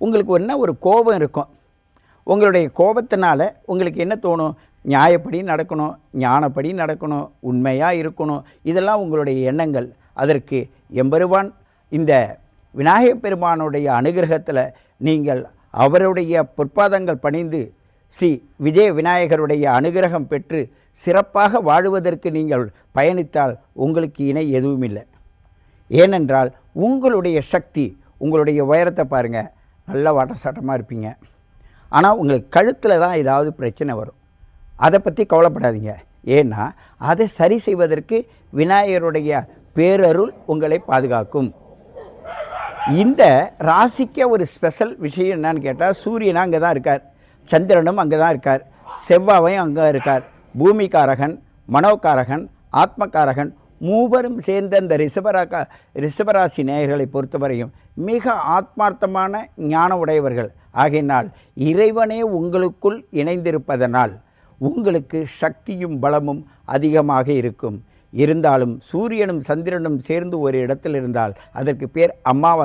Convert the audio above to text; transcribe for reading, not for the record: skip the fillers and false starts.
உங்களுக்கு என்ன ஒரு கோபம் இருக்கும். உங்களுடைய கோபத்தினால உங்களுக்கு என்ன தோணும்? நியாயப்படி நடக்கணும், ஞானப்படி நடக்கணும், உண்மையாக இருக்கணும். இதெல்லாம் உங்களுடைய எண்ணங்கள். அதற்கு எம்பெருமான் இந்த விநாயகப் பெருமானுடைய அனுகிரகத்தில் நீங்கள் அவருடைய பொற்பாதங்கள் பணிந்து ஸ்ரீ விஜய விநாயகருடைய அனுகிரகம் பெற்று சிறப்பாக வாழுவதற்கு நீங்கள் பயணித்தால் உங்களுக்கு இணை எதுவும் இல்லை. ஏனென்றால் உங்களுடைய சக்தி, உங்களுடைய உயரத்தை பாருங்கள், நல்ல வாட்டசாட்டமாக இருப்பீங்க. ஆனால் உங்களுக்கு கழுத்தில் தான் ஏதாவது பிரச்சனை வரும். அதை பற்றி கவலைப்படாதீங்க. ஏன்னா அதை சரி செய்வதற்கு விநாயகருடைய பேரருள் உங்களை பாதுகாக்கும். இந்த ராசிக்கு ஒரு ஸ்பெஷல் விஷயம் என்னன்னு கேட்டால், சூரியனும் அங்கே தான் இருக்கார், சந்திரனும் அங்கே தான் இருக்கார், செவ்வாயும் அங்கே இருக்கார். பூமிகாரகன், மனோகாரகன், ஆத்மகாரகன் மூவரும் சேர்ந்த இந்த ரிஷபராசி நேயர்களை பொறுத்தவரையும் மிக ஆத்மார்த்தமான ஞான உடையவர்கள். ஆகையினால் இறைவனே உங்களுக்குள் இணைந்திருப்பதனால் உங்களுக்கு சக்தியும் பலமும் அதிகமாக இருக்கும். இருந்தாலும் சூரியனும் சந்திரனும் சேர்ந்து ஒரு இடத்தில் இருந்தால் அதற்கு பேர் அமாவாசை.